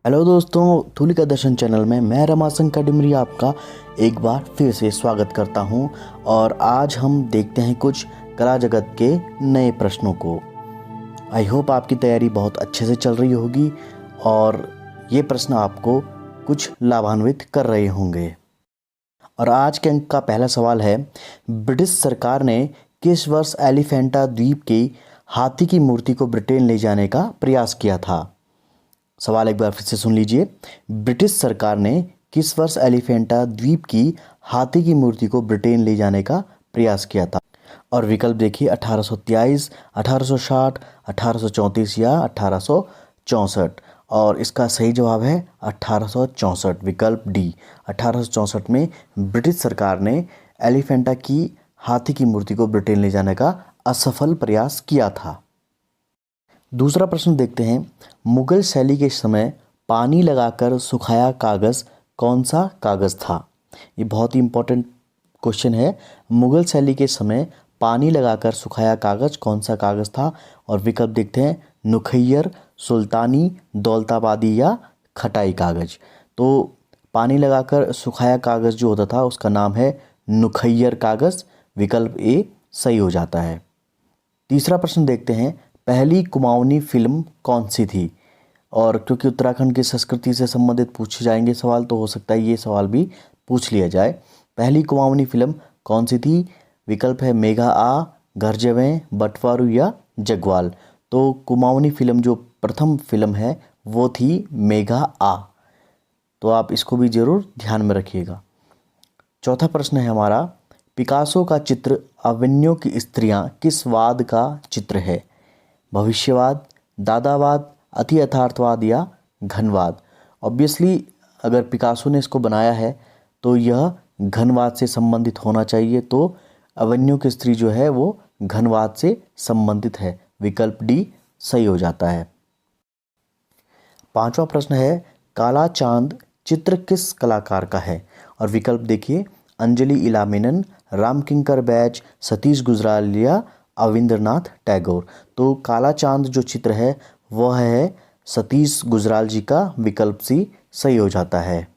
Hello दोस्तों, तुलिका दर्शन channel में मैं रमाशंकर डिमरी आपका एक बार फिर से स्वागत करता हूं। और आज हम देखते हैं कुछ कला जगत के नए प्रश्नों को। आई होप आपकी तैयारी बहुत अच्छे से चल रही होगी और ये प्रश्न आपको कुछ लाभान्वित कर रहे होंगे। और आज के अंक का पहला सवाल है, ब्रिटिश सरकार ने किस वर्ष एलिफेंटा द्वीप की हाथी की मूर्ति को ब्रिटेन ले जाने का प्रयास किया था? सवाल एक बार फिर से सुन लीजिए। ब्रिटिश सरकार ने किस वर्ष एलिफेंटा द्वीप की हाथी की मूर्ति को ब्रिटेन ले जाने का प्रयास किया था? और विकल्प देखिए, 1823, 1860, 1834 या 1864। और इसका सही जवाब है 1864, विकल्प डी। 1864 में ब्रिटिश सरकार ने एलिफेंटा की हाथी की मूर्ति को ब्रिटेन ले जाने का असफल प्रयास किया था। दूसरा प्रश्न देखते हैं, मुगल शैली के समय पानी लगाकर सुखाया कागज़ कौन सा कागज़ था? ये बहुत ही इम्पोर्टेंट क्वेश्चन है। मुगल शैली के समय पानी लगाकर सुखाया कागज़ कौन सा कागज़ था? और विकल्प देखते हैं, नुखैयर, सुल्तानी, दौलताबादी या खटाई कागज़। तो पानी लगाकर सुखाया कागज़ जो होता था उसका नाम है नुखैयर कागज़, विकल्प ए सही हो जाता है। तीसरा प्रश्न देखते हैं, पहली कुमाऊनी फिल्म कौन सी थी? और क्योंकि उत्तराखंड की संस्कृति से संबंधित पूछे जाएंगे सवाल, तो हो सकता है ये सवाल भी पूछ लिया जाए। पहली कुमाऊनी फिल्म कौन सी थी? विकल्प है मेघा आ, घर जवें, बटवारू या जगवाल। तो कुमाऊनी फिल्म जो प्रथम फिल्म है वो थी मेघा आ। तो आप इसको भी जरूर ध्यान में रखिएगा। चौथा प्रश्न है हमारा, पिकासो का चित्र अवेन्यू की स्त्रियां किस वाद का चित्र है? भविष्यवाद, दादावाद, अति यथार्थवाद या घनवाद? ऑब्वियसली अगर पिकासो ने इसको बनाया है तो यह घनवाद से संबंधित होना चाहिए। तो अवेन्यू की स्त्री जो है वो घनवाद से संबंधित है, विकल्प डी सही हो जाता है। पांचवा प्रश्न है, काला चांद चित्र किस कलाकार का है? और विकल्प देखिए, अंजलि इलामेनन, रामकिंकर बैज, सतीश गुजराल या अविंद्रनाथ टैगोर। तो काला चांद जो चित्र है वह है सतीश गुजराल जी का, विकल्प सी सही हो जाता है।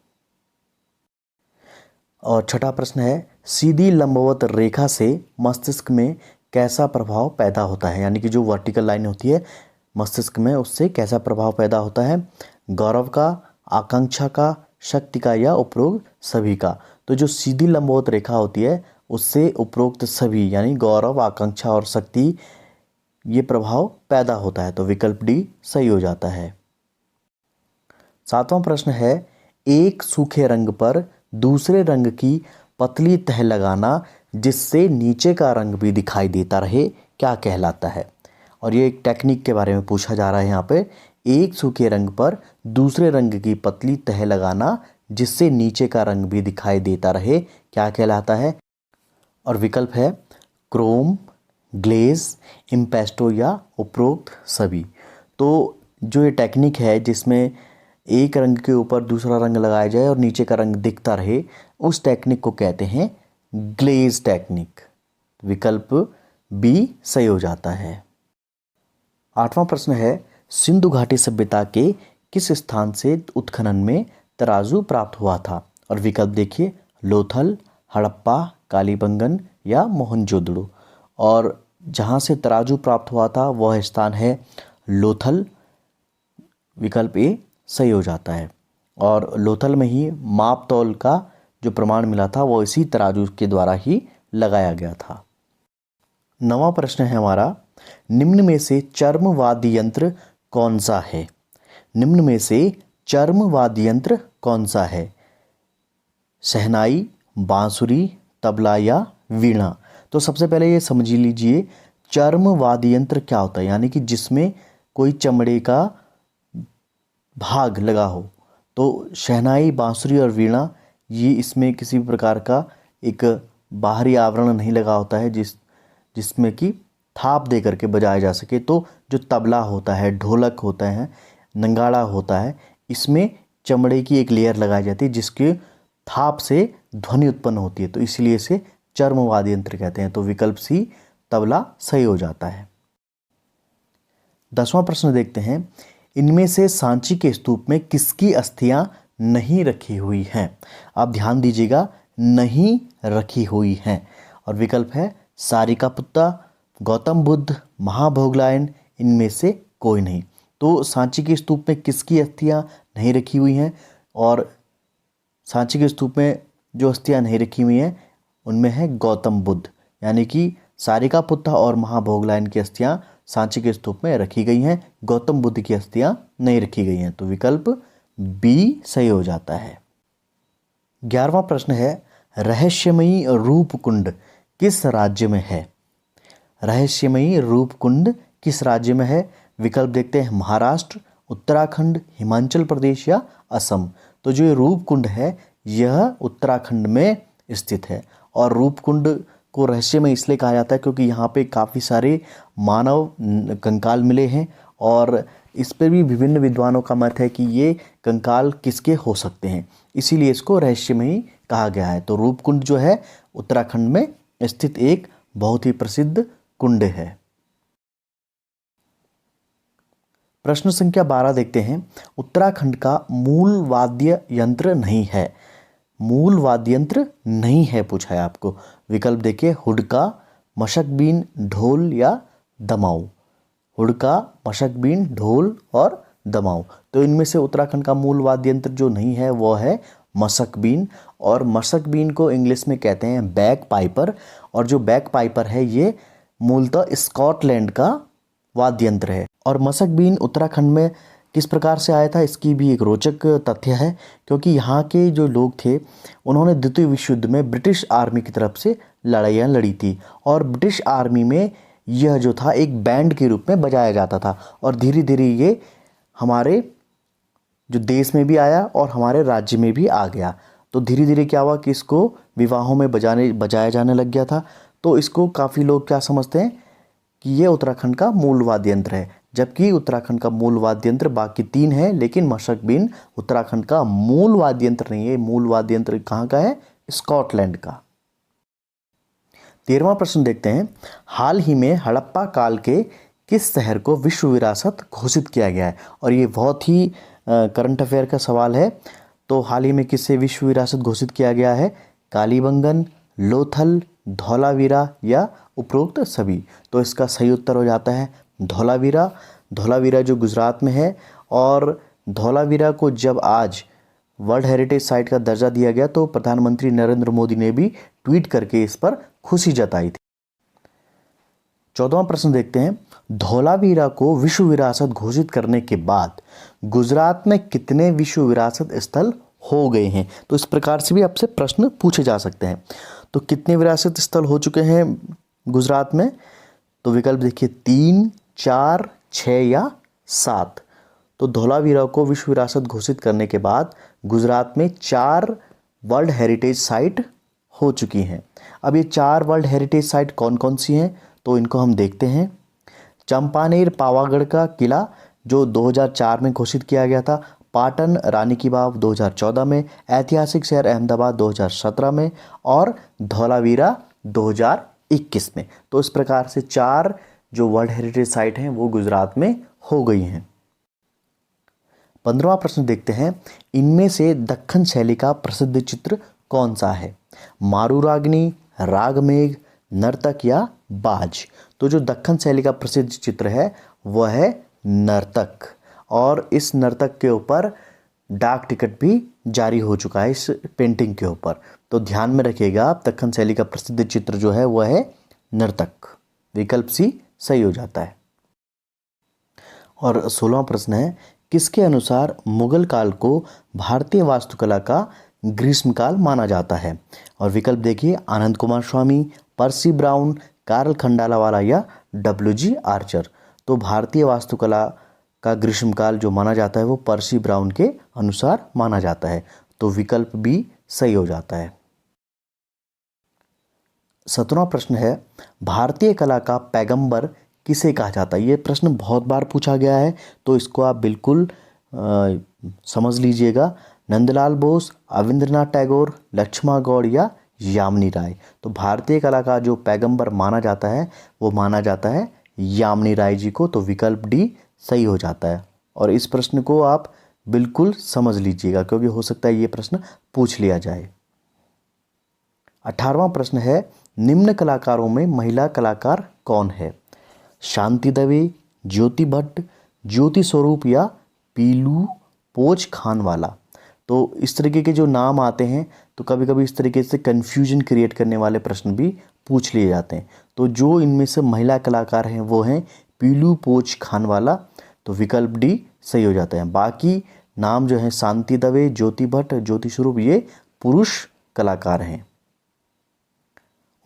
और छठा प्रश्न है, सीधी लंबवत रेखा से मस्तिष्क में कैसा प्रभाव पैदा होता है? यानी कि जो वर्टिकल लाइन होती है मस्तिष्क में, उससे कैसा प्रभाव पैदा होता है? गौरव का, आकांक्षा का, शक्ति का या उपरोक्त सभी का? तो जो सीधी लंबवत रेखा होती है उससे उपरोक्त सभी यानी गौरव, आकांक्षा और शक्ति ये प्रभाव पैदा होता है। तो विकल्प डी सही हो जाता है। सातवां प्रश्न है, एक सूखे रंग पर दूसरे रंग की पतली तह लगाना जिससे नीचे का रंग भी दिखाई देता रहे क्या कहलाता है? और ये एक टेक्निक के बारे में पूछा जा रहा है यहाँ पे। एक सूखे रंग पर दूसरे रंग की पतली तह लगाना जिससे नीचे का रंग भी दिखाई देता रहे क्या कहलाता है? और विकल्प है क्रोम, ग्लेज, इम्पेस्टो या उपरोक्त सभी। तो जो ये टेक्निक है जिसमें एक रंग के ऊपर दूसरा रंग लगाया जाए और नीचे का रंग दिखता रहे, उस टेक्निक को कहते हैं ग्लेज टेक्निक, विकल्प बी सही हो जाता है। आठवां प्रश्न है, सिंधु घाटी सभ्यता के किस स्थान से उत्खनन में तराजू प्राप्त हुआ था? और विकल्प देखिए, लोथल, हड़प्पा, कालीबंगन या मोहनजोदड़ो। और जहाँ से तराजू प्राप्त हुआ था वह स्थान है लोथल, विकल्प ए सही हो जाता है। और लोथल में ही माप तौल का जो प्रमाण मिला था वो इसी तराजू के द्वारा ही लगाया गया था। नवां प्रश्न है हमारा, निम्न में से चर्म वाद्य यंत्र कौन सा है? निम्न में से चर्म वाद्य यंत्र कौन सा है? शहनाई, बांसुरी, तबला या वीणा? तो सबसे पहले ये समझ लीजिए चर्म वाद्य यंत्र क्या होता है, यानी कि जिसमें कोई चमड़े का भाग लगा हो। तो शहनाई, बांसुरी और वीणा ये इसमें किसी भी प्रकार का एक बाहरी आवरण नहीं लगा होता है जिसमें कि थाप दे करके बजाया जा सके। तो जो तबला होता है, ढोलक होता है, नंगाड़ा होता है, इसमें चमड़े की एक लेयर लगाई जाती है जिसके थाप से ध्वनि उत्पन्न होती है। तो इसलिए इसे चर्म वाद्य यंत्र कहते हैं। तो विकल्प सी तबला सही हो जाता है। 10वां प्रश्न देखते हैं, इनमें से सांची के स्तूप में किसकी अस्थियां नहीं रखी हुई हैं? आप ध्यान दीजिएगा, नहीं रखी हुई हैं। और विकल्प है सारिकापुत्ता, गौतम बुद्ध, महाभोगलायन, इनमें से कोई नहीं। तो सांची के स्तूप में किसकी अस्थियां नहीं रखी हुई हैं? और सांची के स्तूप में जो अस्थियां नहीं रखी हुई हैं उनमें है गौतम बुद्ध, यानी कि सारिकापुत्ता और महाभोगलायन की अस्थियां सांची के स्तूप में रखी गई हैं, गौतम बुद्ध की अस्थियां नहीं रखी गई हैं। तो विकल्प बी सही हो जाता है। 11वां प्रश्न है, रहस्यमयी रूपकुंड किस राज्य में है? रहस्यमयी रूपकुंड किस राज्य में है? विकल्प देखते हैं, महाराष्ट्र, उत्तराखंड, हिमाचल प्रदेश या असम। तो जो ये रूपकुंड है यह उत्तराखंड में स्थित है। और रूपकुंड को रहस्यमय इसलिए कहा जाता है क्योंकि यहाँ पे काफ़ी सारे मानव कंकाल मिले हैं और इस पर भी विभिन्न विद्वानों का मत है कि ये कंकाल किसके हो सकते हैं, इसीलिए इसको रहस्यमयी कहा गया है। तो रूपकुंड जो है उत्तराखंड में स्थित एक बहुत ही प्रसिद्ध कुंड है। प्रश्न संख्या 12 देखते हैं, उत्तराखंड का मूल वाद्य यंत्र नहीं है। मूल वाद्य यंत्र नहीं है पूछा है आपको। विकल्प देखिए, हुडका, मशकबीन, ढोल या दमाऊ। हुडका, मशकबीन, ढोल और दमाऊ। तो इनमें से उत्तराखंड का मूल वाद्य यंत्र जो नहीं है वो है मशकबीन। और मशकबीन को इंग्लिश में कहते हैं बैग पाइपर। और जो बैग पाइपर है ये मूलतः स्कॉटलैंड का वाद्य यंत्र है। और मशकबीन उत्तराखंड में किस प्रकार से आया था इसकी भी एक रोचक तथ्य है, क्योंकि यहाँ के जो लोग थे उन्होंने द्वितीय विश्व युद्ध में ब्रिटिश आर्मी की तरफ से लड़ाइयाँ लड़ी थी। और ब्रिटिश आर्मी में यह जो था एक बैंड के रूप में बजाया जाता था। और धीरे धीरे ये हमारे जो देश में भी आया और हमारे राज्य में भी आ गया। तो धीरे धीरे क्या हुआ कि इसको विवाहों में बजाया जाने लग गया था। तो इसको काफ़ी लोग क्या समझते हैं कि ये उत्तराखंड का मूल वाद्य यंत्र है, जबकि उत्तराखंड का मूल वाद्य यंत्र बाकी 3 है, लेकिन मशकबीन उत्तराखंड का मूल वाद्य यंत्र नहीं है। मूल वाद्य यंत्र कहाँ का है? स्कॉटलैंड का। 13वां प्रश्न देखते हैं, हाल ही में हड़प्पा काल के किस शहर को विश्व विरासत घोषित किया गया है? और ये बहुत ही करंट अफेयर का सवाल है। तो हाल ही में किससे विश्व विरासत घोषित किया गया है? कालीबंगन, लोथल, धौलावीरा या उपरोक्त सभी। तो इसका सही उत्तर हो जाता है धौलावीरा। धौलावीरा जो गुजरात में है। और धौलावीरा को जब आज वर्ल्ड हेरिटेज साइट का दर्जा दिया गया तो प्रधानमंत्री नरेंद्र मोदी ने भी ट्वीट करके इस पर खुशी जताई थी। 14वां प्रश्न देखते हैं, धौलावीरा को विश्व विरासत घोषित करने के बाद गुजरात में कितने विश्व विरासत स्थल हो गए हैं? तो इस प्रकार से भी आपसे प्रश्न पूछे जा सकते हैं। तो कितने विरासत स्थल हो चुके हैं गुजरात में? तो विकल्प देखिए, 3, 4, 6 या 7। तो धौलावीरा को विश्व विरासत घोषित करने के बाद गुजरात में 4 वर्ल्ड हेरिटेज साइट हो चुकी हैं। अब ये 4 वर्ल्ड हेरिटेज साइट कौन कौन सी हैं तो इनको हम देखते हैं। चंपानेर पावागढ़ का किला जो 2004 में घोषित किया गया था, पाटन रानी की वाव 2014 में, ऐतिहासिक शहर अहमदाबाद 2017 में और धौलावीरा 2021 में। तो इस प्रकार से 4 जो वर्ल्ड हेरिटेज साइट हैं वो गुजरात में हो गई हैं। 15वां प्रश्न देखते हैं, इनमें से दक्खन शैली का प्रसिद्ध चित्र कौन सा है? मारूरागनी, रागमेघ, नर्तक या बाज। तो जो दक्खन शैली का प्रसिद्ध चित्र है वह है नर्तक। और इस नर्तक के ऊपर डाक टिकट भी जारी हो चुका है इस पेंटिंग के ऊपर। तो ध्यान में रखिएगा आप, दक्खन शैली का प्रसिद्ध चित्र जो है वह है नर्तक। विकल्प सी सही हो जाता है। और 16वां प्रश्न है, किसके अनुसार मुगल काल को भारतीय वास्तुकला का ग्रीष्मकाल माना जाता है? और विकल्प देखिए, आनंद कुमार स्वामी, पर्सी ब्राउन, कार्ल खंडालावाला या WG आर्चर। तो भारतीय वास्तुकला का ग्रीष्मकाल जो माना जाता है वो पर्सी ब्राउन के अनुसार माना जाता है। तो विकल्प भी सही हो जाता है। 17वां प्रश्न है, भारतीय कला का पैगंबर किसे कहा जाता है? ये प्रश्न बहुत बार पूछा गया है तो इसको आप बिल्कुल समझ लीजिएगा। नंदलाल बोस, अविंद्रनाथ टैगोर, लक्ष्मण गौड़ या यामिनी राय। तो भारतीय कला का जो पैगंबर माना जाता है वो माना जाता है यामिनी राय जी को। तो विकल्प डी सही हो जाता है। और इस प्रश्न को आप बिल्कुल समझ लीजिएगा क्योंकि हो सकता है ये प्रश्न पूछ लिया जाए। 18वां प्रश्न है, निम्न कलाकारों में महिला कलाकार कौन है? शांति दवे, ज्योति भट्ट, ज्योति स्वरूप या पीलू पोच खानवाला। तो इस तरीके के जो नाम आते हैं तो कभी कभी इस तरीके से कन्फ्यूजन क्रिएट करने वाले प्रश्न भी पूछ लिए जाते हैं। तो जो इनमें से महिला कलाकार हैं वो हैं पीलू पोच खानवाला, तो विकल्प डी सही हो जाता है। बाकी नाम जो है शांति दवे, ज्योति भट्ट, ज्योति स्वरूप, ये पुरुष कलाकार हैं।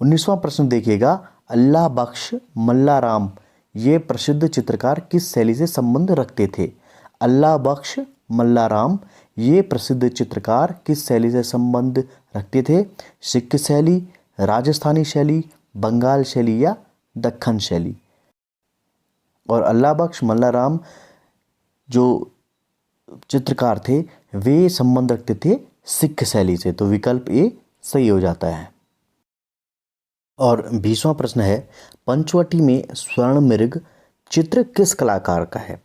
19वां प्रश्न देखिएगा, अल्लाह बख्श मल्लाराम ये प्रसिद्ध चित्रकार किस शैली से संबंध रखते थे? अल्लाह बख्श मल्लाराम ये प्रसिद्ध चित्रकार किस शैली से संबंध रखते थे? सिख शैली, राजस्थानी शैली, बंगाल शैली या दक्खन शैली? और अल्लाह बख्श मल्लाराम जो चित्रकार थे वे संबंध रखते थे सिख शैली से, तो विकल्प ए सही हो जाता है। और 20वां प्रश्न है, पंचवटी में स्वर्ण मृग चित्र किस कलाकार का है?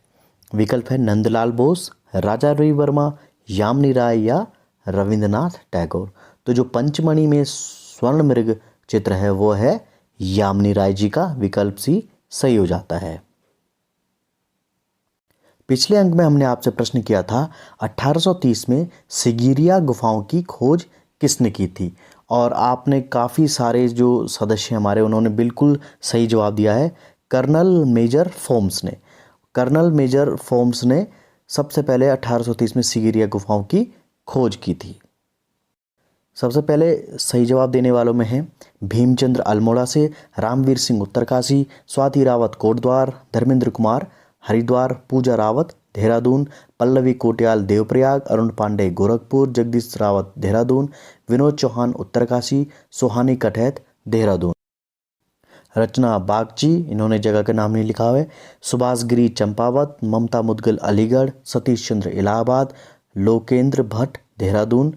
विकल्प है नंदलाल बोस, राजा रविवर्मा, यामिनी राय या रविंद्रनाथ टैगोर। तो जो पंचमणि में स्वर्ण मृग चित्र है वो है यामिनी राय जी का, विकल्प सी सही हो जाता है। पिछले अंक में हमने आपसे प्रश्न किया था 1830 में सिगिरिया गुफाओं की खोज किसने की थी? और आपने काफ़ी सारे जो सदस्य हमारे उन्होंने बिल्कुल सही जवाब दिया है, कर्नल मेजर फोम्स ने। कर्नल मेजर फोम्स ने सबसे पहले 1830 में सिगिरिया गुफाओं की खोज की थी। सबसे पहले सही जवाब देने वालों में हैं भीमचंद्र अल्मोड़ा से, रामवीर सिंह उत्तरकाशी, स्वाति रावत कोटद्वार, धर्मेंद्र कुमार हरिद्वार, पूजा रावत देहरादून, पल्लवी कोटियाल देवप्रयाग, अरुण पांडे गोरखपुर, जगदीश रावत देहरादून, विनोद चौहान उत्तरकाशी, सुहानी कटहत देहरादून। रचना बागची, इन्होंने जगह का नाम नहीं लिखा हुआ है, सुभाष गिरी चंपावत, ममता मुदगल अलीगढ़, सतीश चंद्र इलाहाबाद, लोकेंद्र भट्ट देहरादून,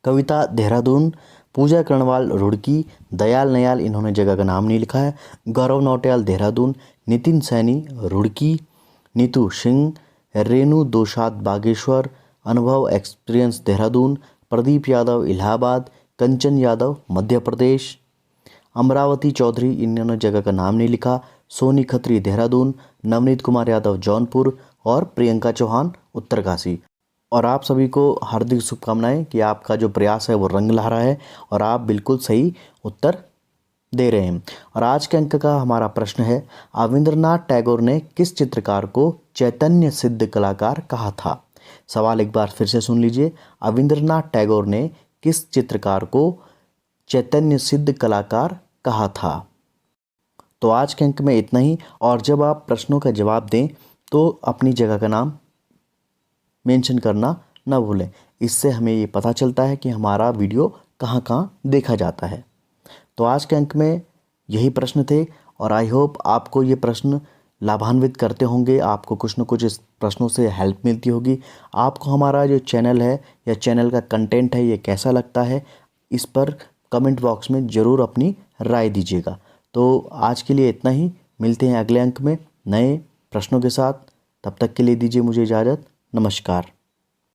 कविता देहरादून, पूजा कर्णवाल रुड़की, दयाल नयाल, इन्होंने जगह का नाम नहीं लिखा है, गौरव नौटियाल देहरादून, नितिन सैनी रुड़की, नीतू सिंह, रेणु दोशात बागेश्वर, अनुभव एक्सपीरियंस देहरादून, प्रदीप यादव इलाहाबाद, कंचन यादव मध्य प्रदेश, अमरावती चौधरी, इन्होंने जगह का नाम नहीं लिखा, सोनी खत्री देहरादून, नवनीत कुमार यादव जौनपुर और प्रियंका चौहान उत्तरकाशी। और आप सभी को हार्दिक शुभकामनाएं कि आपका जो प्रयास है वो रंग ला रहा है और आप बिल्कुल सही उत्तर दे रहे हैं। और आज के अंक का हमारा प्रश्न है, अविंद्रनाथ टैगोर ने किस चित्रकार को चैतन्य सिद्ध कलाकार कहा था? सवाल एक बार फिर से सुन लीजिए, अविंद्रनाथ टैगोर ने किस चित्रकार को चैतन्य सिद्ध कलाकार कहा था? तो आज के अंक में इतना ही। और जब आप प्रश्नों का जवाब दें तो अपनी जगह का नाम मेंशन करना न भूलें, इससे हमें ये पता चलता है कि हमारा वीडियो कहाँ कहाँ देखा जाता है। तो आज के अंक में यही प्रश्न थे और आई होप आपको ये प्रश्न लाभान्वित करते होंगे, आपको कुछ न कुछ इस प्रश्नों से हेल्प मिलती होगी। आपको हमारा जो चैनल है या चैनल का कंटेंट है ये कैसा लगता है, इस पर कमेंट बॉक्स में ज़रूर अपनी राय दीजिएगा। तो आज के लिए इतना ही, मिलते हैं अगले अंक में नए प्रश्नों के साथ। तब तक के लिए दीजिए मुझे इजाज़त। नमस्कार।